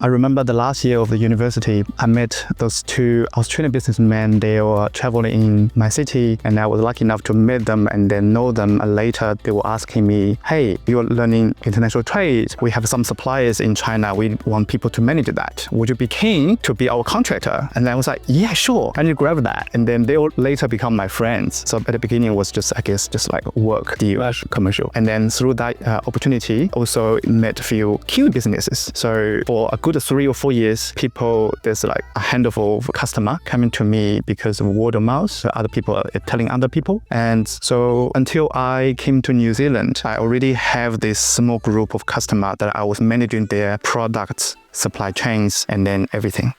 I remember the last year of the university, I met those two Australian businessmen. They were traveling in my city, and I was lucky enough to meet them and then know them. And later, they were asking me, hey, you're learning international trade. We have some suppliers in China. We want people to manage that. Would you be keen to be our contractor? And I was like, yeah, sure. And you grab that. And then they will later become my friends. So at the beginning, it was just, I guess, just like work deal, commercial. And then through that opportunity, also met a few Kiwi businesses. So for a good 3 or 4 years, there's like a handful of customer coming to me because of word of mouth. So other people are telling other people. And so until I came to New Zealand, I already have this small group of customers that I was managing their products, supply chains, and then everything.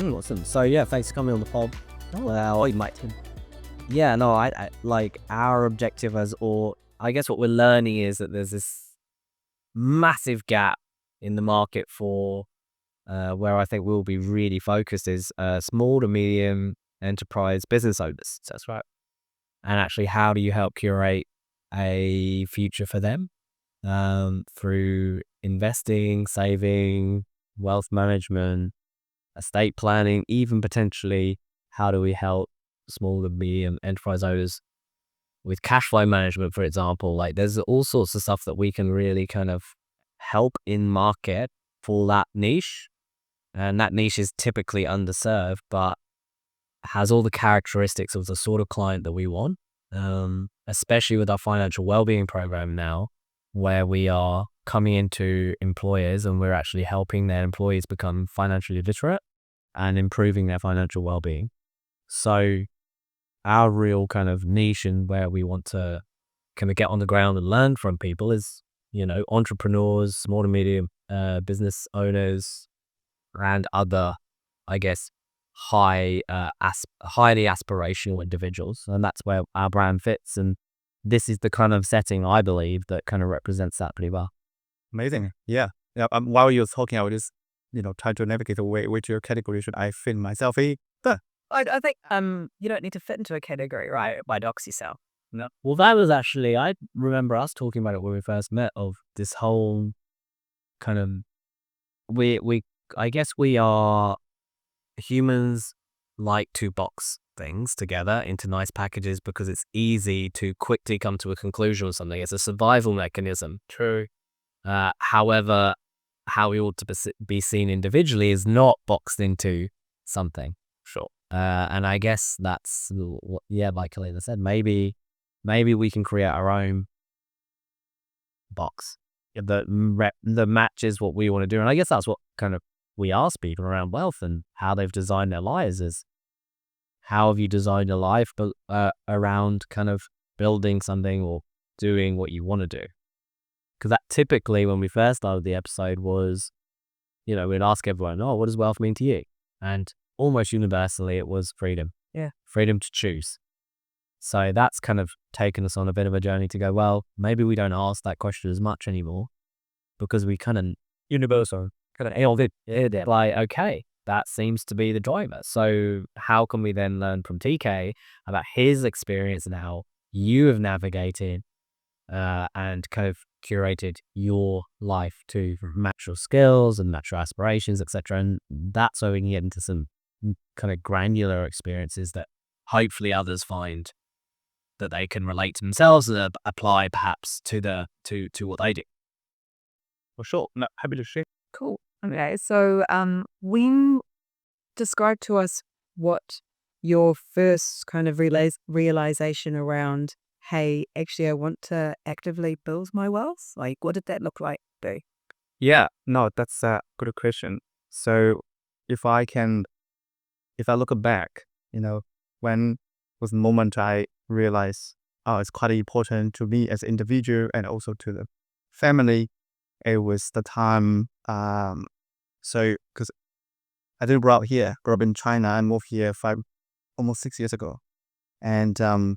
Awesome. So yeah, thanks for coming on the pod. Well, you might. Yeah, no, I like our objective or I guess what we're learning is that there's this massive gap in the market for where I think we'll be really focused is small to medium enterprise business owners. So that's right. And actually, how do you help curate a future for them through investing, saving, wealth management, estate planning, even potentially how do we help small and medium enterprise owners with cash flow management, for example. Like there's all sorts of stuff that we can really kind of help in market for that niche. And that niche is typically underserved, but has all the characteristics of the sort of client that we want, especially with our financial wellbeing program now, where we are coming into employers and we're actually helping their employees become financially literate and improving their financial well-being. So our real kind of niche and where we want to kind of get on the ground and learn from people is, entrepreneurs, small to medium business owners, and other, I guess, highly aspirational individuals. And that's where our brand fits. And this is the kind of setting, I believe, that kind of represents that pretty well. Amazing. Yeah. While you're talking, I was just, trying to navigate which category should I fit myself in. I think you don't need to fit into a category, right? By dox yourself. No. Well, that was actually, I remember us talking about it when we first met, of this whole kind of, I guess we are humans like to box things together into nice packages because it's easy to quickly come to a conclusion with something. It's a survival mechanism. True. However, how we ought to be seen individually is not boxed into something. Sure. And I guess that's, like Kalina said, maybe we can create our own box that matches what we want to do. And I guess that's what kind of we ask people around wealth and how they've designed their lives is, how have you designed your life around kind of building something or doing what you want to do? Because that typically, when we first started the episode, was, we'd ask everyone, oh, what does wealth mean to you? And almost universally, it was freedom. Yeah. Freedom to choose. So that's kind of taken us on a bit of a journey to go, well, maybe we don't ask that question as much anymore because we kind of universal kind of nailed it. Yeah. Like, okay, that seems to be the driver. So how can we then learn from TK about his experience and how you have navigated and kind of curated your life to match your skills and match your aspirations, etc. And that's where we can get into some kind of granular experiences that hopefully others find that they can relate to themselves and apply perhaps to what they do. For sure. No, happy to share. Cool. Okay. So Wing, describe to us what your first kind of realization around, hey, actually, I want to actively build my wealth. Like, what did that look like? Yeah, no, that's a good question. So if I look back, when was the moment I realized, it's quite important to me as an individual and also to the family. It was the time, because I didn't grow up in China. I moved here almost 6 years ago. And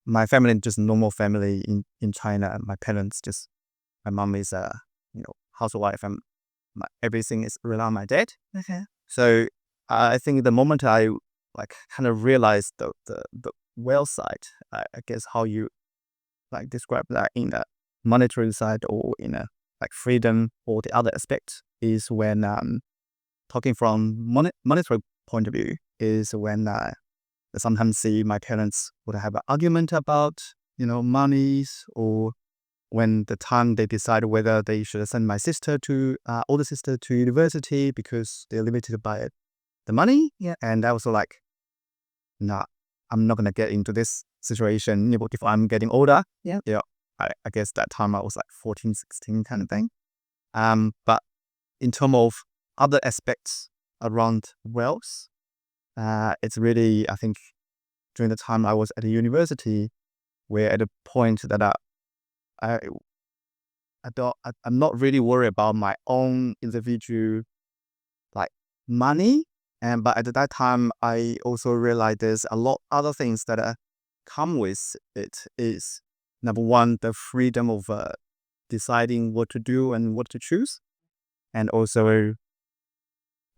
my family, just normal family in China. My parents, my mom is a housewife, and everything is rely on my dad. Okay. So I think the moment I kind of realized the wealth side, I guess how you like describe that in a monetary side or in a like freedom or the other aspect is when talking from monetary point of view is when I sometimes see my parents would have an argument about monies, or when the time they decide whether they should send my sister to older sister to university because they're limited by the money. Yeah. And I was like, nah, I'm not gonna get into this situation if I'm getting older. Yeah. Yeah. I guess that time I was like 14, 16 kind of thing. But in terms of other aspects around wealth, it's really, I think, during the time I was at the university, where at a point that I'm not really worried about my own individual like money, but at that time I also realized there's a lot other things that come with it. Is number one, the freedom of deciding what to do and what to choose, and also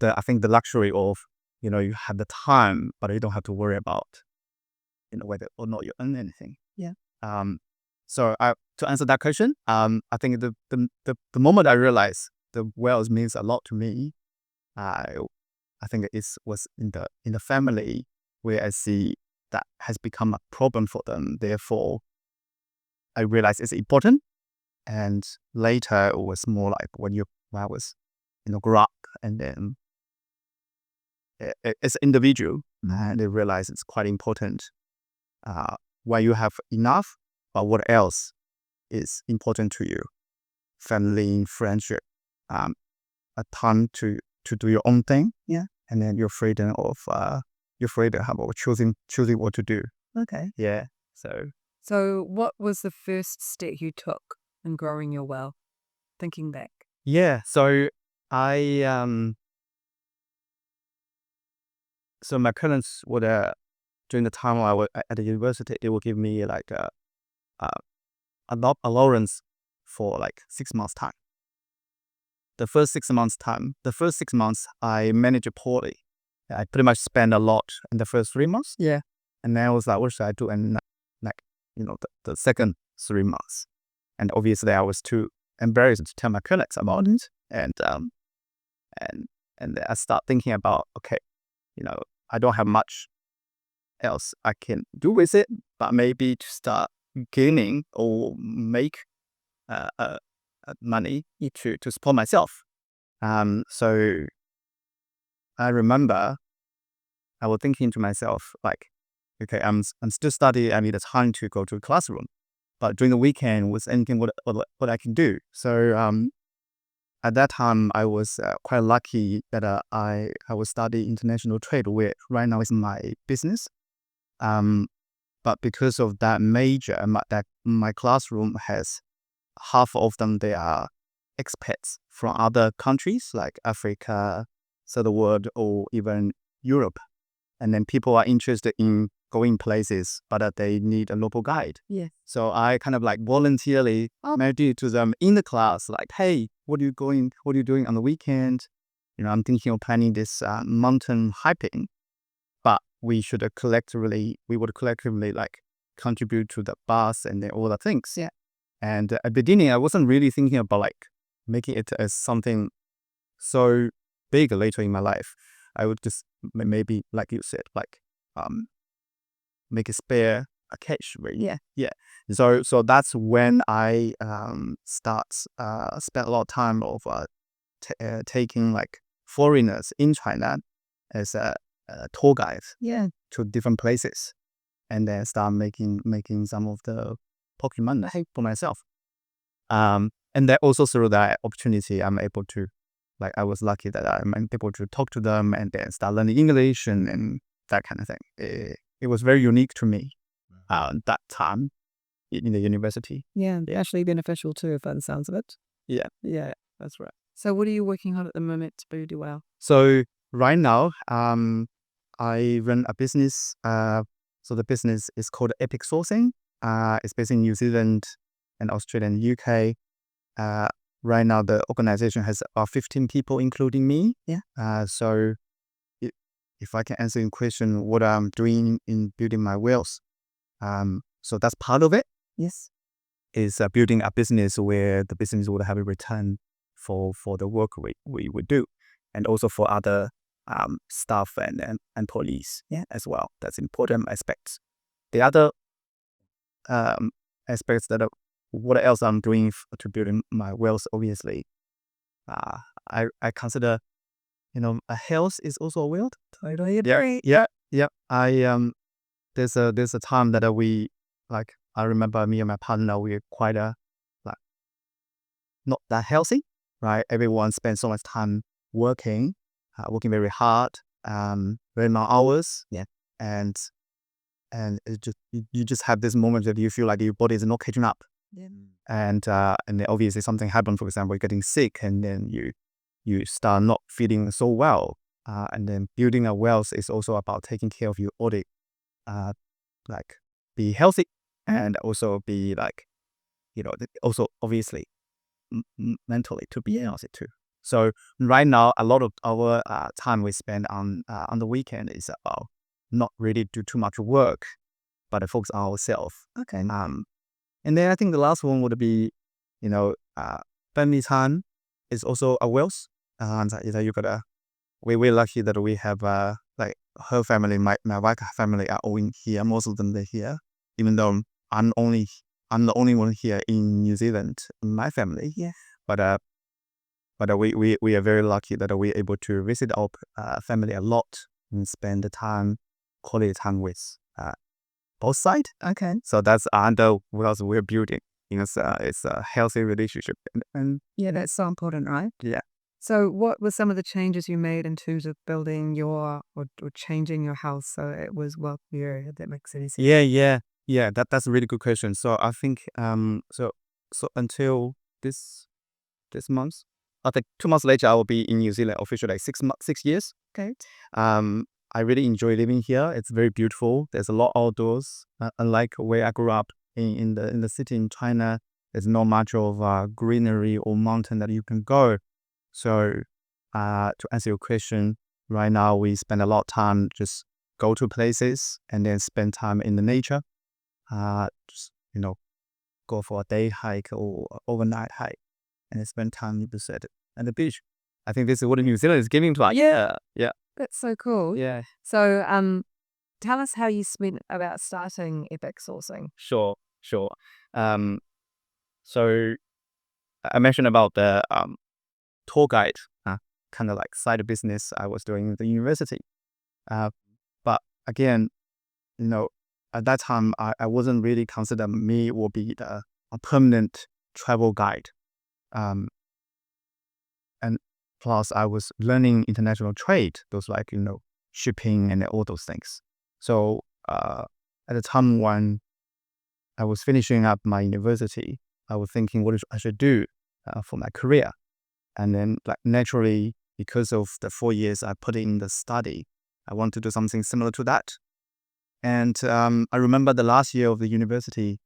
I think the luxury of you have the time, but you don't have to worry about whether or not you earn anything. Yeah. So to answer that question, I think the moment I realized the wealth means a lot to me, I think it was in the family where I see that has become a problem for them. Therefore, I realized it's important. And later it was more like when I was grow up, and then as an individual, and they realize it's quite important. When you have enough, but what else is important to you? Family, friendship, a time to do your own thing. Yeah. And then your freedom of choosing what to do. Okay. Yeah. So what was the first step you took in growing your wealth, thinking back? Yeah. So I so my parents would during the time I was at the university, they would give me like a allowance for like 6 months time. The first 6 months I managed poorly. I pretty much spent a lot in the first 3 months. Yeah. And then I was like, what should I do? And like, the second 3 months. And obviously I was too embarrassed to tell my colleagues about it. And I start thinking about, okay, I don't have much else I can do with it, but maybe to start gaining or make money to support myself. So I remember I was thinking to myself, like, okay, I'm still studying. I need a time to go to a classroom, but during the weekend, was anything what I can do? So at that time, I was quite lucky that I was studying international trade, where right now is my business. But because of that major, my classroom has half of them, they are expats from other countries like Africa, third world, or even Europe. And then people are interested in going places, but they need a local guide. Yeah. So I kind of like voluntarily mentioned to them in the class, like, hey, what are you doing on the weekend? I'm thinking of planning this mountain hiking, but we would collectively like contribute to the bus and then all the things. Yeah. And at the beginning, I wasn't really thinking about like making it as something so big later in my life. I would just maybe, like you said, like make a spare a cash, right? Yeah. Yeah. So that's when I spent a lot of time of taking like foreigners in China as a tour guide. Yeah. To different places, and then start making some of the pocket money for myself. And then also through that opportunity, I'm able to, like, I was lucky that I'm able to talk to them and then start learning English and that kind of thing. It was very unique to me that time in the university. Yeah. Actually beneficial too, by the sounds of it. Yeah. Yeah. That's right. So what are you working on at the moment to do well? So right now, I run a business. So the business is called Epic Sourcing. It's based in New Zealand and Australia and UK. Right now, the organization has about 15 people, including me. Yeah. So if I can answer your question, what I'm doing in building my wealth, So that's part of it, Yes. is building a business where the business would have a return for the work we would do, and also for other staff and employees, as well. That's important aspects. The other aspects that what else I'm doing to building my wealth, obviously, I consider, health is also a wealth. Totally agree. Yeah. There's a time that I remember me and my partner, we're quite like not that healthy, right? Everyone spends so much time working very hard, very long hours, and it just you just have this moment that you feel like your body is not catching up, Yeah. and then obviously something happened. For example, you're getting sick, and then you start not feeling so well, and then building a wealth is also about taking care of your body, like be healthy, and also be also obviously mentally to be healthy too. So right now, a lot of our time we spend on the weekend is about not really do too much work, but focus on ourselves. Okay. And then I think the last one would be, family time is also a wealth. And you gotta, we're lucky that we have like her family, my wife's family are all in here. Most of them they're here, even though I'm the only one here in New Zealand in my family. Yeah. But we are very lucky that we're able to visit our family a lot and spend the quality time with both sides. Okay. So that's under what we're building. It's a healthy relationship, and Yeah, that's so important, right? yeah. So what were some of the changes you made in terms of building or changing your house so it was wealthier, if that makes any sense? Yeah. That's a really good question. So I think so until this month, I think 2 months later I will be in New Zealand officially, like 6 years. Okay. I really enjoy living here. It's very beautiful. There's a lot outdoors. Unlike where I grew up in the city in China, there's not much of greenery or mountain that you can go. So to answer your question, right now we spend a lot of time just go to places and then spend time in the nature. Just, go for a day hike or overnight hike, and then spend time beside it and the beach. I think this is what New Zealand is giving to us. Yeah. That's so cool. Yeah. So tell us how you spent about starting Epic Sourcing. Sure. So I mentioned about the tour guide, kind of like side business I was doing at the university. But again, at that time, I wasn't really considered me will be a permanent travel guide. And plus, I was learning international trade, those shipping and all those things. So at the time when I was finishing up my university, I was thinking what I should do for my career. And then naturally, because of the 4 years I put in the study, I want to do something similar to that. And I remember the last year of the university,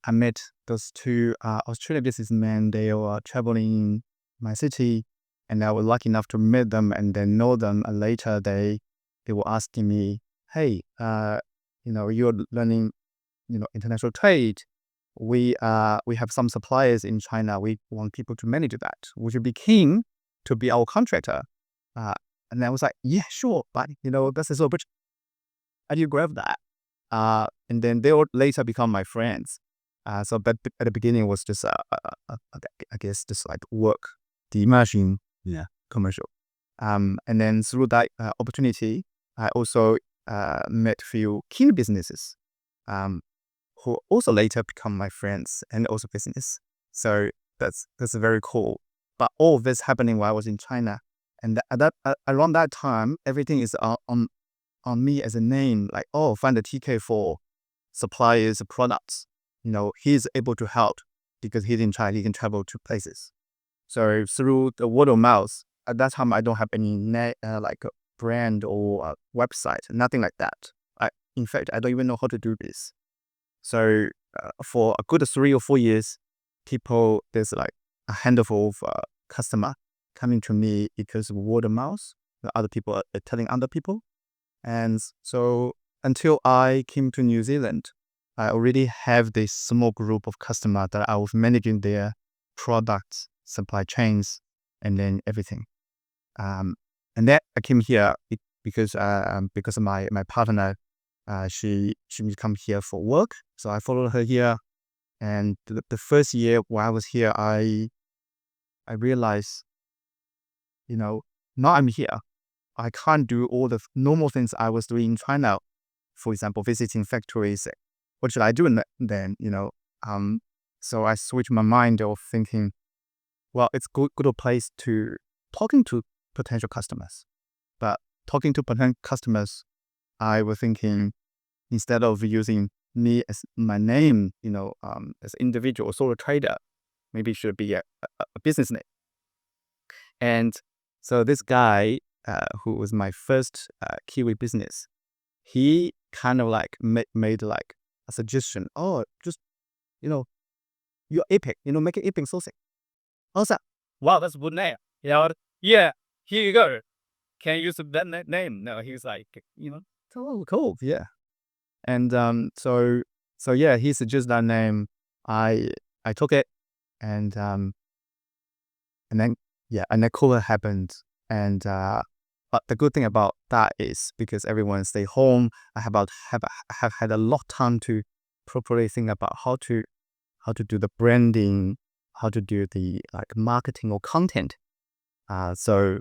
I met those two Australian businessmen. They were traveling in my city, and I was lucky enough to meet them and then know them. And later they were asking me, "Hey, you're learning, international trade. We have some suppliers in China. We want people to manage that. Would you be keen to be our contractor?" And I was like, "Yeah, sure, but this is so much. How do you grab that?" And then they would later become my friends. But at the beginning it was just I guess just like work, the imagine commercial. And then through that opportunity, I also met few key businesses, who also later become my friends and also business. So that's very cool. But all of this happening while I was in China, and around that time, everything is on me as a name, like, oh, find a TK for suppliers of products. He's able to help because he's in China, he can travel to places. So through the word of mouth, at that time, I don't have any like a brand or a website, nothing like that. In fact, I don't even know how to do this. So for a good 3 or 4 years, there's like a handful of customer coming to me because of word of mouth. The other people are telling other people. And so until I came to New Zealand, I already have this small group of customers that I was managing their products, supply chains, and then everything. And then I came here because of my partner. She come here for work, so I followed her here. And the first year while I was here, I realized, now I'm here, I can't do all the normal things I was doing in China. For example, visiting factories. What should I do then? So I switched my mind of thinking, well, it's good a place to talking to potential customers. But talking to potential customers, I was thinking, instead of using me as my name, as an individual solo trader, maybe it should be a business name. And so this guy, who was my first Kiwi business, he kind of like made like a suggestion. Oh, just, you're epic, make it epic sauce. I was like, wow, that's a good name. Yeah, here you go. Can you use that name? No, he was like, cool, yeah. And so yeah, he suggested that name. I took it, and then COVID happened. And but the good thing about that is because everyone stay home, I have had a lot of time to properly think about how to do the branding, how to do the like marketing or content. So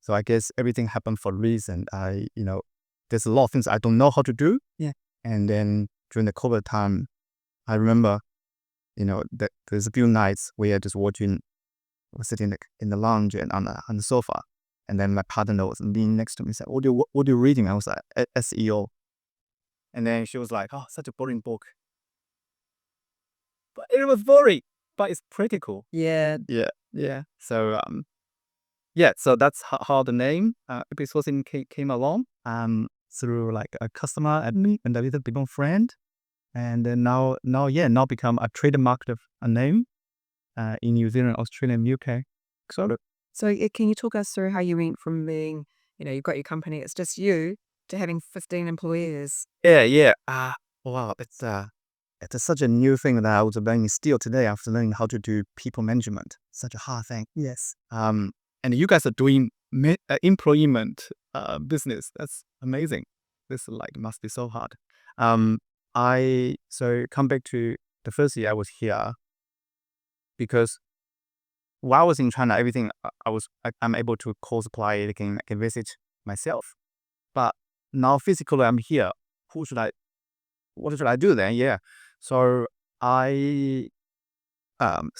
I guess everything happened for a reason. There's a lot of things I don't know how to do. Yeah. And then during the COVID time, I remember, that there's a few nights where I just was sitting in the lounge and on the sofa, and then my partner was leaning next to me and said, what are you reading? I was like, SEO. And then she was like, oh, such a boring book. But it was boring, but it's pretty cool. Yeah. Yeah. So so that's how the name Epic Sourcing came along. Through like a customer and me, and a little become friend, and then now become a trademark of a name in New Zealand, Australia, and UK. So can you talk us through how you went from being, you've got your company, it's just you, to having 15 employees? Yeah. Wow, it's such a new thing that I was learning still today after learning how to do people management. Such a hard thing. Yes. And you guys are doing employment business. That's amazing. This must be so hard. So come back to the first year I was here, because while I was in China, everything I'm able to call supplier, I can visit myself. But now physically I'm here. What should I do then? Yeah. So so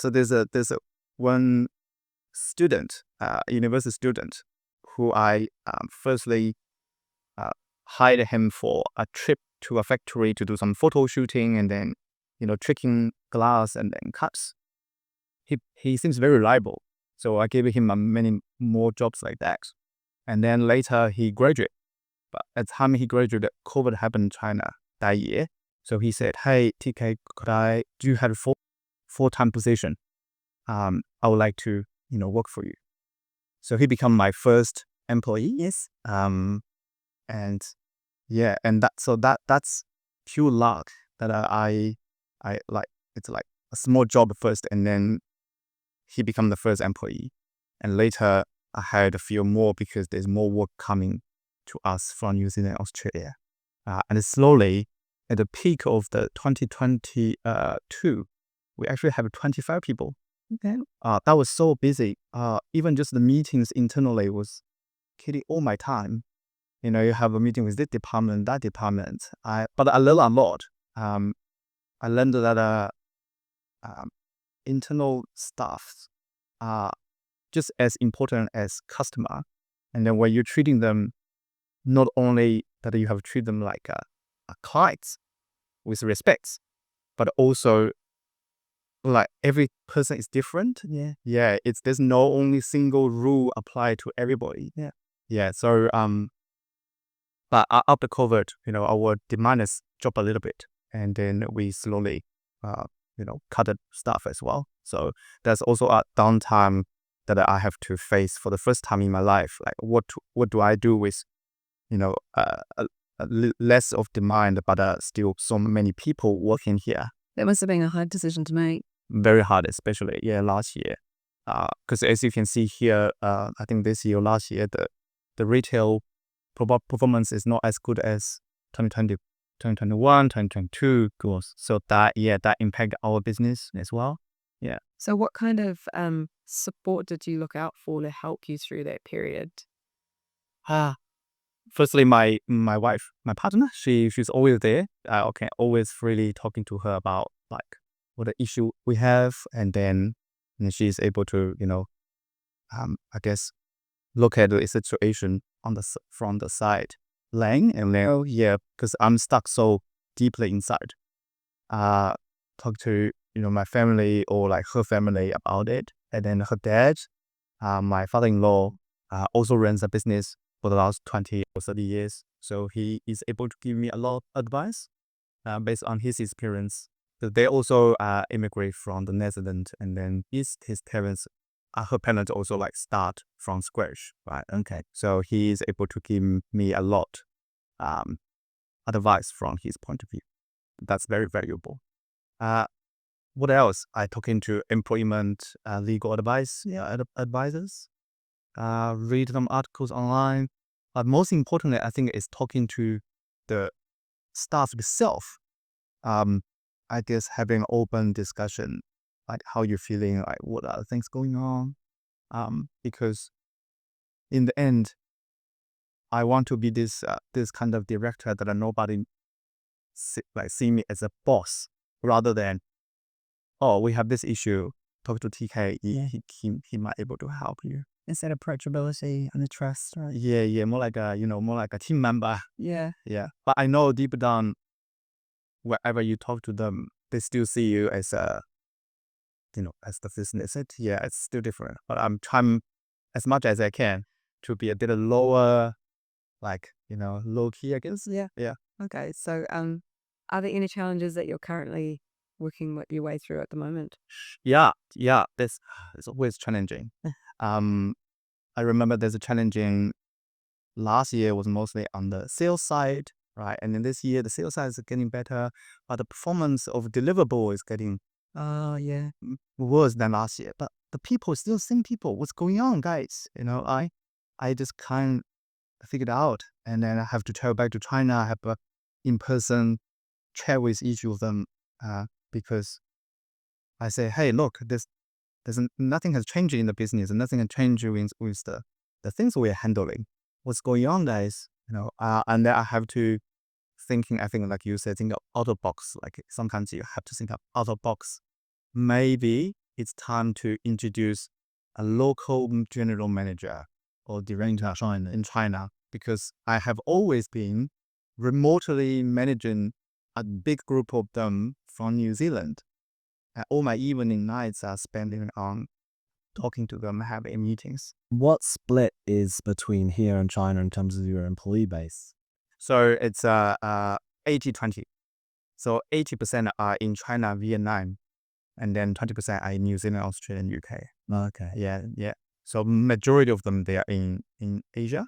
there's one student, university student, who I firstly hired him for a trip to a factory to do some photo shooting, and then tricking glass and then cuts. He seems very reliable, so I gave him many more jobs like that. And then later he graduated, but at the time he graduated, COVID happened in China that year. So he said, hey, TK, do you have a full-time position? I would like to work for you. So he became my first employee. Yes. And yeah, and that's pure luck that I like. It's like a small job first, and then he became the first employee, and later I hired a few more because there's more work coming to us from New Zealand, Australia, and slowly at the peak of the 2022, we actually have 25 people. Okay. That was so busy. Even just the meetings internally was killing all my time. You have a meeting with this department, that department. But I learned a lot. I learned that internal staff are just as important as customer. And then when you're treating them, not only that you have to treat them like a clients with respect, but also like every person is different. Yeah. There's no only single rule applied to everybody. Yeah. So but after COVID, our demand has dropped a little bit, and then we slowly cut the staff as well. So there's also a downtime that I have to face for the first time in my life. Like what do I do with a less of demand, but still so many people working here. That must have been a hard decision to make. Very hard, especially last year. Because as you can see here, I think this year, last year, the retail performance is not as good as 2020, 2021, 2022 goals. So that impacted our business as well. Yeah. So what kind of support did you look out for to help you through that period? Firstly, my wife, my partner, she's always there. I can always freely talking to her about like what the issue we have, and then she's able to I guess look at the situation from the side lane, and then because I'm stuck so deeply inside. Talk to my family or like her family about it, and then her dad, my father-in-law, also runs a business for the last 20 or 30 years. So he is able to give me a lot of advice based on his experience. But they also immigrate from the Netherlands, and then his parents, her parents also like start from scratch, right? Okay. So he is able to give me a lot advice from his point of view. That's very valuable. What else? I talking to employment legal advice, advisors. Read some articles online. But most importantly, I think is talking to the staff itself. I guess having open discussion, like how you're feeling, like what are things going on. Because in the end, I want to be this kind of director that nobody see me as a boss, rather than, oh, we have this issue, talk to TK, he might able to help you. Instead of approachability and the trust, right? Yeah, more like a team member. Yeah. But I know deep down, wherever you talk to them, they still see you as as the business. It's still different. But I'm trying as much as I can to be a bit lower, like low key, I guess. Yeah. Okay. So are there any challenges that you're currently working your way through at the moment? Yeah. This is always challenging. I remember there's a challenging last year was mostly on the sales side, right? And then this year the sales side is getting better, but the performance of deliverable is getting worse than last year. But the people still same people. What's going on, guys? I just can't figure it out, and then I have to travel back to China. I have a in-person chat with each of them because I say, hey, look, nothing has changed in the business, and nothing has changed with the things we're handling. What's going on, guys? And then I have to I think like you said, think out of box. Like sometimes you have to think out of box. Maybe it's time to introduce a local general manager or director in China, because I have always been remotely managing a big group of them from New Zealand. All my evening nights are spending on talking to them, having meetings. What split is between here and China in terms of your employee base? So it's 80-20. So 80% are in China, Vietnam, and then 20% are in New Zealand, Australia, and UK. Okay. Yeah. So majority of them, they are in Asia.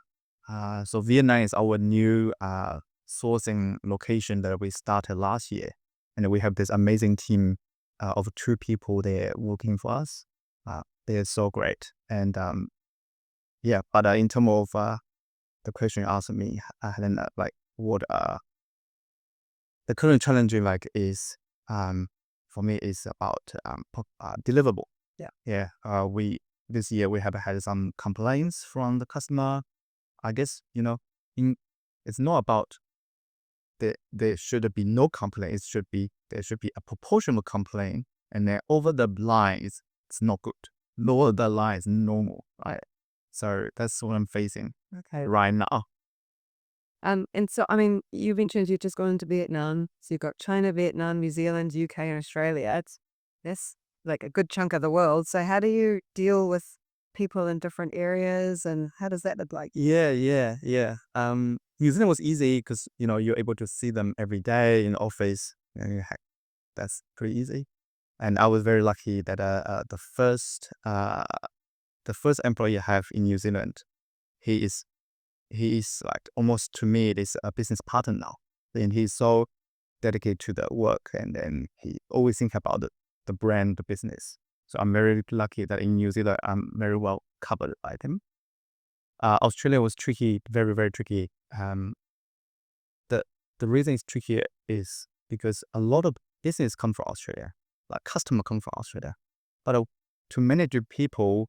So Vietnam is our new sourcing location that we started last year. And we have this amazing team of 2 people there working for us. They're so great. And but in terms of the question you asked me, Helen, like what the current challenge is for me is about deliverable. This year we have had some complaints from the customer. I guess it's not about there should be no complaint. There should be a proportional complaint, and then over the line it's not good. Lower the line is normal, right? So that's what I'm facing right now. And so, I mean, you mentioned you've just gone into Vietnam. So you've got China, Vietnam, New Zealand, UK, and Australia. That's like a good chunk of the world. So how do you deal with people in different areas, and how does that look like? Yeah. New Zealand was easy because you're able to see them every day in the office. That's pretty easy. And I was very lucky that the first employee I have in New Zealand, he is he is like almost to me it is a business partner now. And he's so dedicated to the work, and then he always think about the brand, the business. So I'm very lucky that in New Zealand I'm very well covered by them. Australia was tricky, very, very tricky. The reason it's tricky is because a lot of business come from Australia, like customer come from Australia. But to manage people,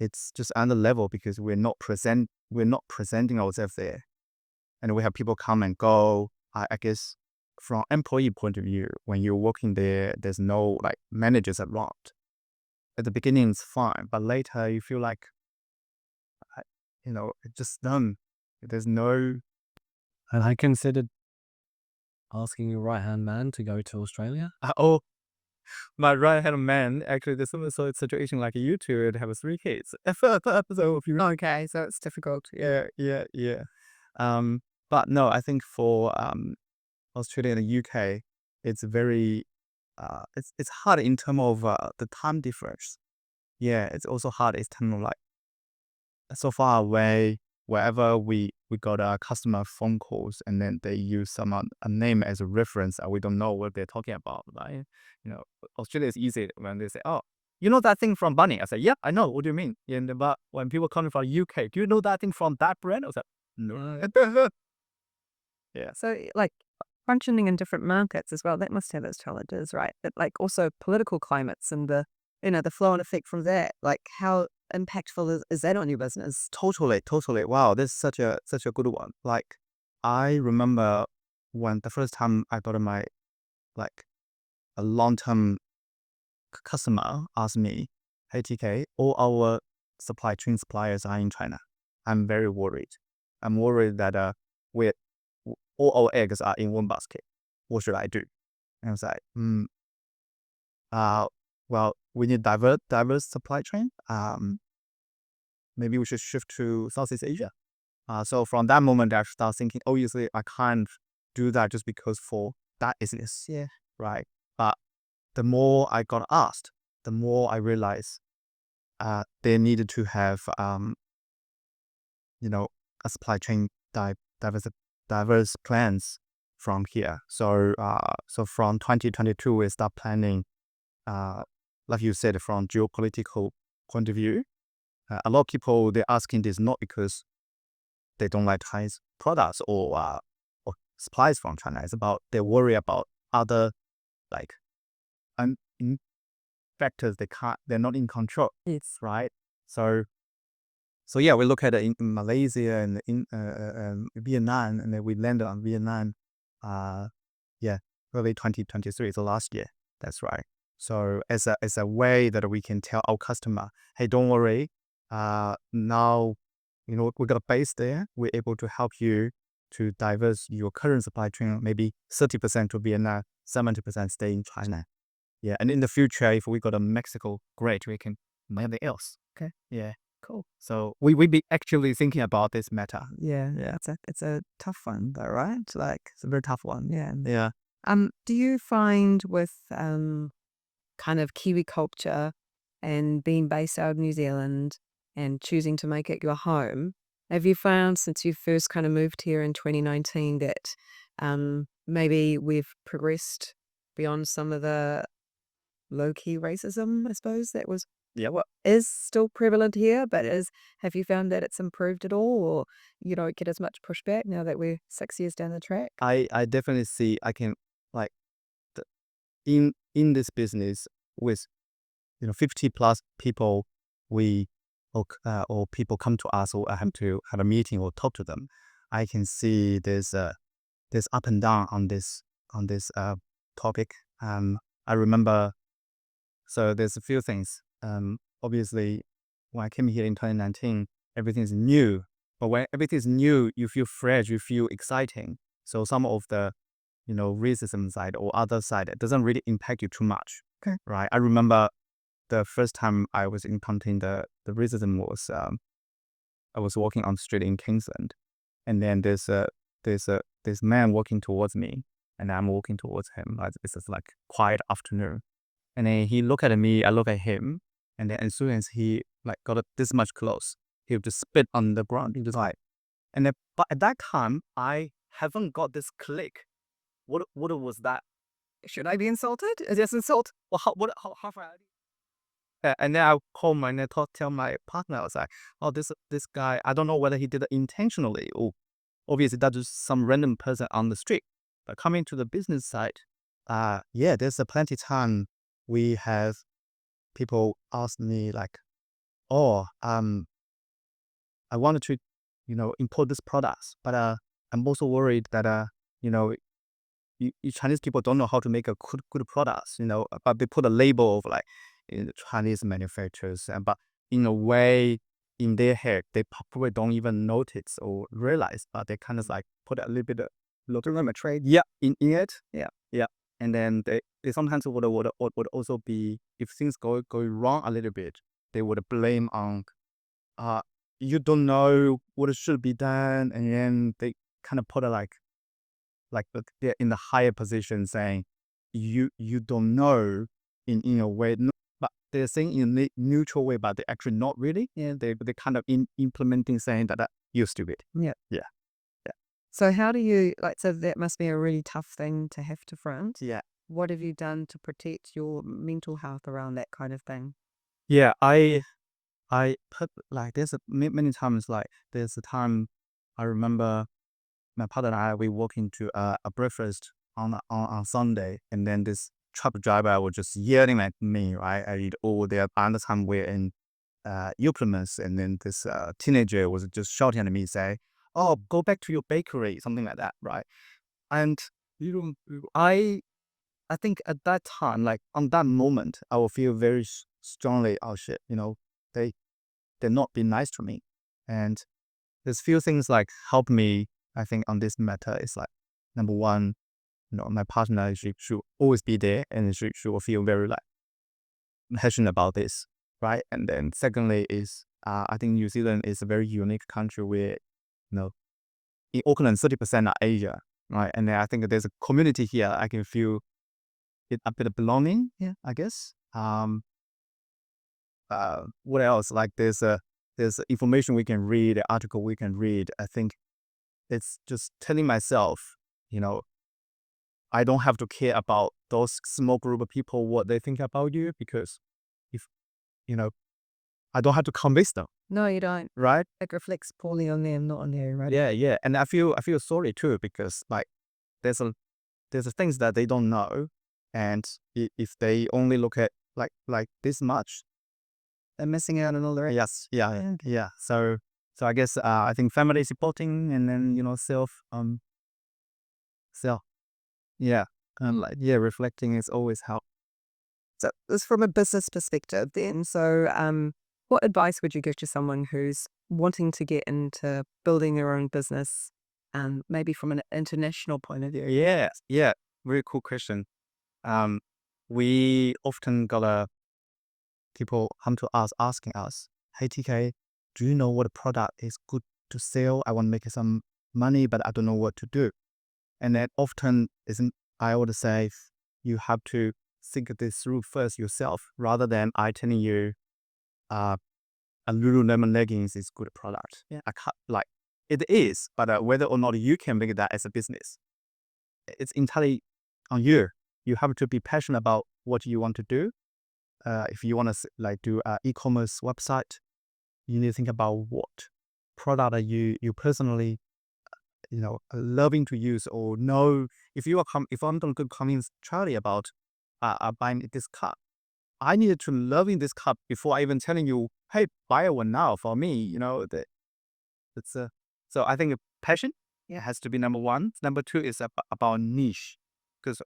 it's just another level because we're not presenting ourselves there. And we have people come and go. I guess from employee point of view, when you're working there, there's no like managers around. At the beginning, it's fine, but later you feel like, it's just done. There's no. And I considered asking your right-hand man to go to Australia. Oh, my right hand man, actually, there's some sort of situation like you two would have 3 kids. First episode of you. Okay, so it's difficult. Yeah. But no, I think for Australia and the UK, it's very it's hard in terms of the time difference. Yeah, it's also hard in terms of like so far away. Wherever we got our customer phone calls, and then they use a name as a reference, and we don't know what they're talking about, right? Australia is easy when they say, "Oh, you know that thing from Bunny?" I say, "Yeah, I know. What do you mean?" But when people coming from UK, do you know that thing from that brand? I was like, "No." Yeah. So, like, functioning in different markets as well, that must have its challenges, right? But, like, also political climates and the flow and effect from that. Like, how impactful is that on your business? Totally. Wow, this is such a good one. Like, I remember when the first time I got my like a long-term customer asked me, "Hey TK, all our supply chain suppliers are in China. I'm very worried. I'm worried that we all our eggs are in one basket. What should I do?" And I was like, well, we need diverse supply chain. Maybe we should shift to Southeast Asia. So from that moment, I start thinking, obviously, I can't do that just because for that business. Yeah. Right. But the more I got asked, the more I realized they needed to have, a supply chain diverse plans from here. So from 2022, we start planning, like you said, from geopolitical point of view. A lot of people, they're asking this not because they don't like Chinese products or supplies from China. It's about they worry about other like factors they're not in control. Yes. Right. So yeah, we look at it in Malaysia and in Vietnam, and then we landed on Vietnam. Early 2023, so last year. That's right. So as a way that we can tell our customer, hey, don't worry. Now, we got a base there. We're able to help you to diverse your current supply chain, maybe 30% to Vietnam, 70% stay in China. Yeah, and in the future, if we go to Mexico, great, we can anything else. Okay. Yeah. Cool. So we be actually thinking about this matter. Yeah. Yeah. It's a tough one, though, right? Like, It's a very tough one. yeah. Yeah. Do you find with kind of Kiwi culture and being based out of New Zealand and choosing to make it your home, have you found since you first kind of moved here in 2019 that maybe we've progressed beyond some of the low-key racism, I suppose, that was Yeah. what is still prevalent here, but have you found that it's improved at all, or you don't get as much pushback now that we're 6 years down the track? I definitely see I can like the, in this business with 50 plus people or people come to us or I have to have a meeting or talk to them. I can see there's up and down on this topic. I remember, so there's a few things. Obviously, when I came here in 2019, everything's new. But when everything's new, you feel fresh, you feel exciting. So some of the racism side or other side, it doesn't really impact you too much. Okay. Right. I remember the first time I was encountering the racism was I was walking on the street in Kingsland, and then there's this man walking towards me, and I'm walking towards him. It's just like quiet afternoon, and then he looked at me, I look at him, and then as soon as he like got this much close, he would just spit on the ground. He just like, And then, but at that time, I haven't got this click. What was that? Should I be insulted? Is this insult? Well, how far? And then I call my network, tell my partner, I was like, oh, this guy, I don't know whether he did it intentionally or obviously that is some random person on the street. But coming to the business side, yeah, there's a plenty time we have people ask me like, oh, I wanted to, import this product, but I'm also worried that, you know, you Chinese people don't know how to make a good products, but they put a label of like Chinese manufacturers, but in a way, in their head, they probably don't even notice or realize, but they kind of like put a little bit of Remember trade. yeah in it, yeah, and then they sometimes would also be if things go wrong a little bit, they would blame on you don't know what should be done, and then they kind of put it like they're in the higher position saying you don't know in a way, but they're saying in a neutral way, but they actually not really. Yeah, they kind of implementing saying that you're stupid. Yeah. Yeah. So how do you so that must be a really tough thing to have to front. Yeah. What have you done to protect your mental health around that kind of thing? Yeah, I put like there's many times like there's a time I remember my partner and I we walk into a breakfast on Sunday, and then this truck driver was just yelling at me, right? I eat all there. By the time we're in Euclimus, and then this teenager was just shouting at me, say, "Oh, go back to your bakery," something like that, right? And I think at that time, like on that moment, I will feel very strongly, oh shit, they they're not being nice to me, and there's few things like help me. I think on this matter is like number one, my partner should always be there, and she will feel very like passionate about this, right? And then secondly is I think New Zealand is a very unique country where in Auckland 30% are Asia, right? And then I think there's a community here. I can feel it a bit of belonging. Yeah, I guess. What else? Like there's information we can read, an article we can read. I think it's just telling myself, I don't have to care about those small group of people, what they think about you, because if, I don't have to convince them, No, you don't. right? It reflects poorly on them, not on you, right? Yeah. And I feel sorry too, because like there's things that they don't know. And if they only look at like this much, They're missing out on all the rest. yes, yeah. So I guess I think family supporting, and then self, yeah, and like reflecting is always help. So it's from a business perspective then. So what advice would you give to someone who's wanting to get into building their own business, maybe from an international point of view? Yeah, very cool question. We often got people come to us asking us, "Hey TK, do you know what product is good to sell? I want to make some money, but I don't know what to do." And that often isn't. I would say you have to think this through first yourself, rather than I telling you, a Lululemon leggings is good product. Yeah, I can't like it is, but whether or not you can make that as a business, it's entirely on you. You have to be passionate about what you want to do. If you want to like do an e-commerce website, you need to think about what product are you personally, loving to use, or know. If I'm going to convince Charlie about buying this cup, I needed to loving this cup before I even telling you, hey, buy one now for me. It's so I think passion has to be number one. Number two is about niche, because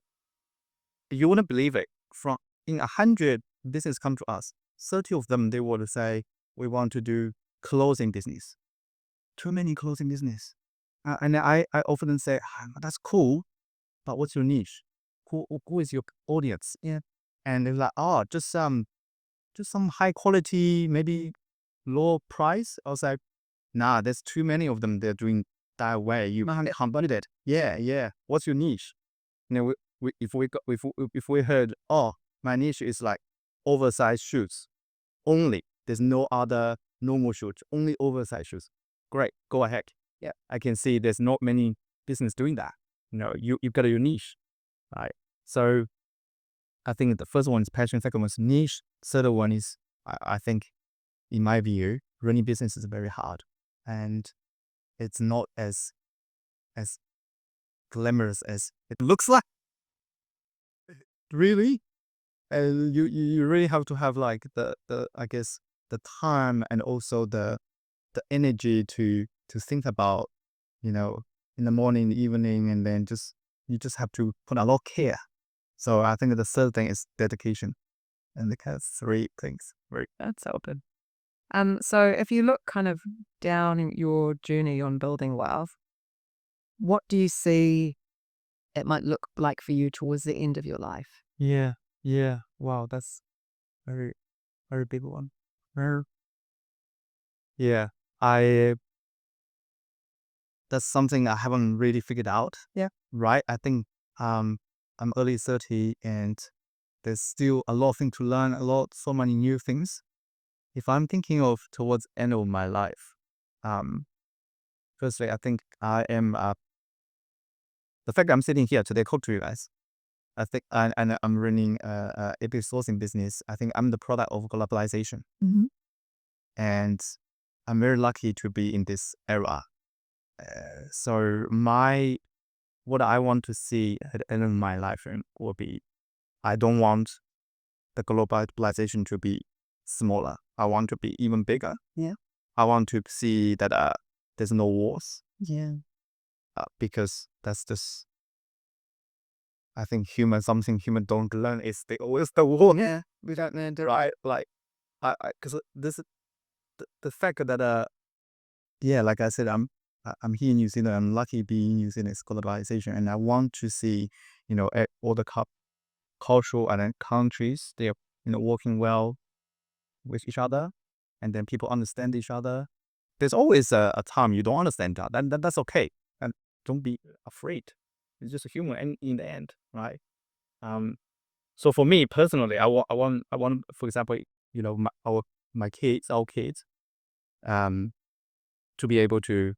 you wouldn't believe it. From in 100 business come to us, 30 of them they would say we want to do clothing business. Too many clothing business, and I often say, that's cool, but what's your niche? Who is your audience? Yeah, and they're like, oh, just some high quality, maybe low price. I was like, nah, there's too many of them. They're doing that way. You can't it. Yeah. What's your niche? If we heard, oh, my niche is like oversized shoes only. There's no other normal shoes, only oversized shoes. Great, go ahead. Yeah. I can see there's not many business doing that. You've got your niche, right? So I think the first one is passion, second one is niche, third one is, I think, in my view, running business is very hard, and it's not as glamorous as it looks like. Really, and you really have to have like the I guess the time and also the energy to think about, in the morning, evening, and then you just have to put a lot of care. So I think the third thing is dedication, and the kind of three things. Right. That's open. So if you look kind of down your journey on building wealth, what do you see it might look like for you towards the end of your life? Yeah. Yeah. Wow, that's very very big one. Very, yeah. I That's something I haven't really figured out. Yeah. Right. I think I'm early 30 and there's still a lot of things to learn, so many new things. If I'm thinking of towards end of my life, um, firstly, I think I am, the fact that I'm sitting here today, talk to you guys, I think, and I'm running a EP sourcing business. I think I'm the product of globalization, Mhm. and I'm very lucky to be in this era. So what I want to see at the end of my life will be, I don't want the globalization to be smaller. I want to be even bigger. Yeah. I want to see that there's no wars, Yeah. because that's just, I think something human don't learn is they always the war. Yeah. We don't know. Right? Like, because this the fact that yeah, like I said, I'm here in New Zealand. I'm lucky being in New Zealand's globalization, and I want to see, all the cultural and then countries, they're working well with each other, and then people understand each other. There's always a time you don't understand that, and that's okay, and don't be afraid. It's just a human, and in the end, right? So for me personally, I want, for example, my kids, our kids, to be able to,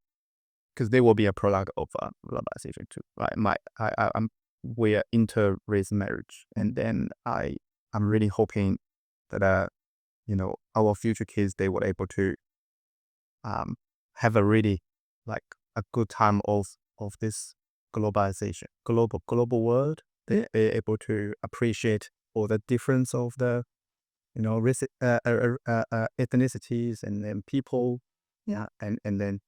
because they will be a product of globalization too, right? We are inter-race marriage, and then I'm really hoping that our future kids, they were able to have a really, like, a good time of this globalization, global world. They're able to appreciate all the difference of the race, ethnicities, and then people. Yeah. And then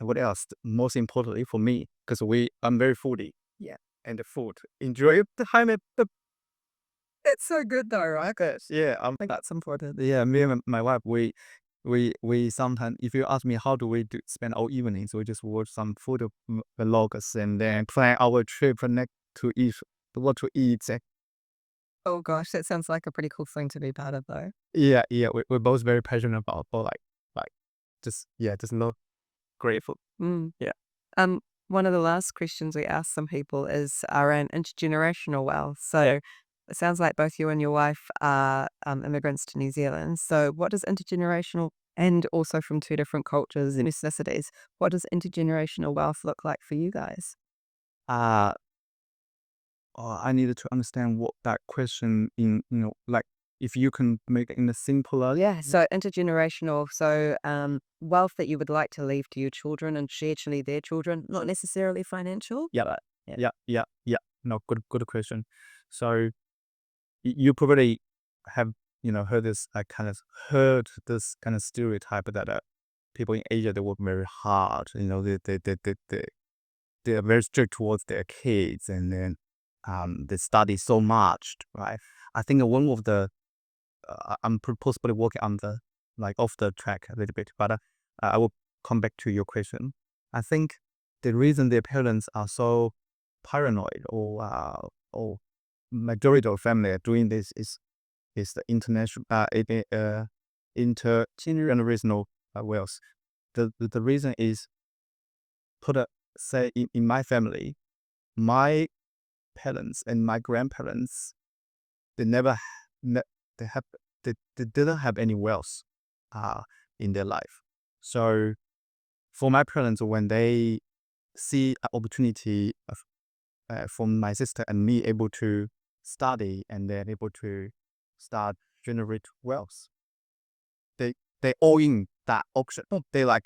what else? Most importantly for me, because I'm very foodie. Yeah. And the food, enjoy the time at the. It's so good though, right? Yeah, I think that's important. Yeah, me and my wife, we sometimes, if you ask me how do we spend our evenings, we just watch some food vlogs and then plan our trip next to eat, what to eat. Oh gosh, that sounds like a pretty cool thing to be part of though. Yeah, we're both very passionate about, like just love great food. Mm. Yeah. One of the last questions we ask some people is around intergenerational wealth. So it sounds like both you and your wife are immigrants to New Zealand. So what does intergenerational, and also from two different cultures and ethnicities, what does intergenerational wealth look like for you guys? Uh I needed to understand what that question in, like, if you can make it in a simpler. Yeah, so intergenerational, so wealth that you would like to leave to your children and share to their children, not necessarily financial. Yeah. But yeah. Yeah. No, good question. So you probably have, heard this kind of stereotype that people in Asia, they work very hard. They are very strict towards their kids, and then they study so much, right? I think one of the I'm possibly working on the, like, off the track a little bit, but I will come back to your question. I think the reason their parents are so paranoid, or majority of family are doing this, is the international intergenerational wealth. The reason is, say in my family, my parents and my grandparents, they never ne- they have they didn't have any wealth in their life. So for my parents, when they see an opportunity for my sister and me able to study and then able to start generate wealth, they all in that option. They like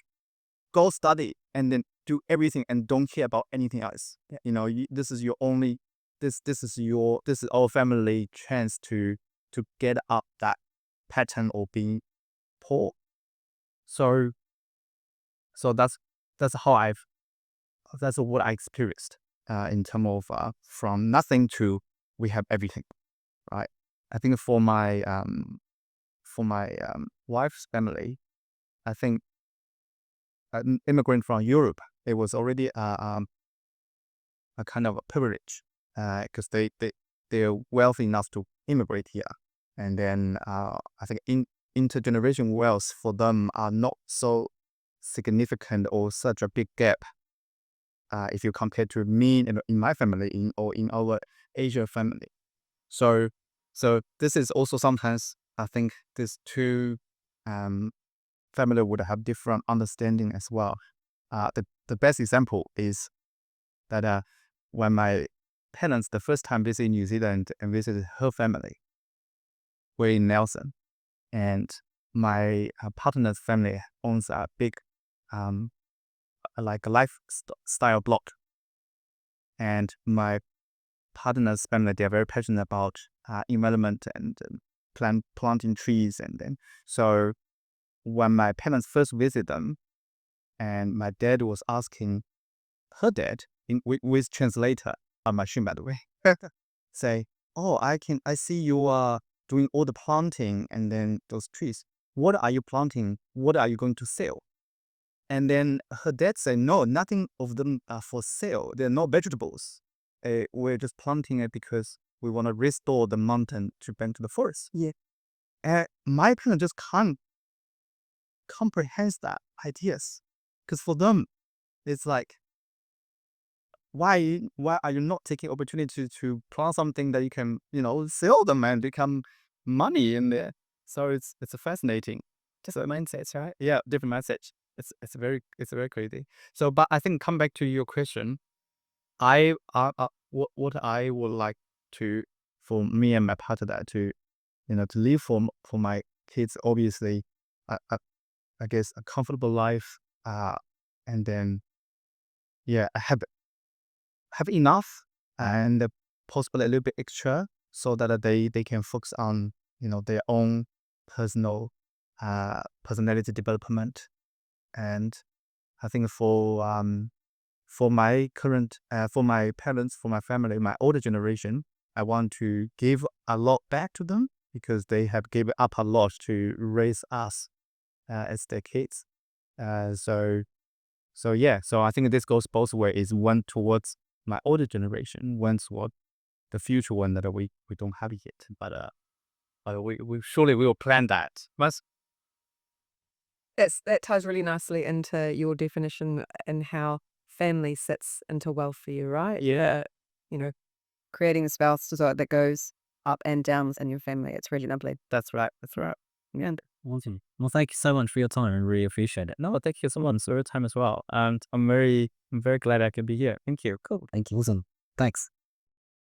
go study and then do everything and don't care about anything else. You know, this is your only this is our family chance to get up that pattern of being poor. So that's what I experienced in terms of from nothing to we have everything, right? I think for my wife's family, I think an immigrant from Europe, it was already a kind of a privilege because they're wealthy enough to immigrate here, and then I think intergeneration wealth for them are not so significant or such a big gap if you compare to me in my family or in our Asia family. So this is also sometimes I think these two family would have different understanding as well. The best example is that when my parents the first time visited New Zealand and visited her family, we're in Nelson, and my partner's family owns a big like a lifestyle block, and my partner's family, they're very passionate about environment and planting trees, and then so when my parents first visited them, and my dad was asking her dad with translator machine, by the way, say, "Oh, I see you are doing all the planting and then those trees. What are you planting? What are you going to sell?" And then her dad said, "No, nothing of them are for sale. There are no vegetables. We're just planting it because we want to restore the mountain to back to the forest." Yeah. And my parents just can't comprehend that ideas, because for them, it's like, why are you not taking opportunity to plant something that you can sell them and become money in there? So it's a fascinating. Different mindsets, right? Yeah, different message. It's very crazy. So, but I think come back to your question. What I would like to for me and my partner to to live for my kids, obviously, I guess a comfortable life, and then have enough and possibly a little bit extra so that they can focus on their own personal personality development. And I think for my current for my parents, for my family, my older generation, I want to give a lot back to them because they have given up a lot to raise us as their kids. So I think this goes both ways. One towards my older generation, one toward the future one that we don't have yet. But we surely will plan that. But That ties really nicely into your definition and how family sits into wealth for you, right? yeah, You know, creating a spouse that goes up and down in your family. It's really lovely. that's right. That's right. Yeah. Awesome. Well, thank you so much for your time. I really appreciate it. No, thank you so much for your time as well. And I'm very glad I could be here. Thank you. Cool. Thank you. Awesome. Thanks.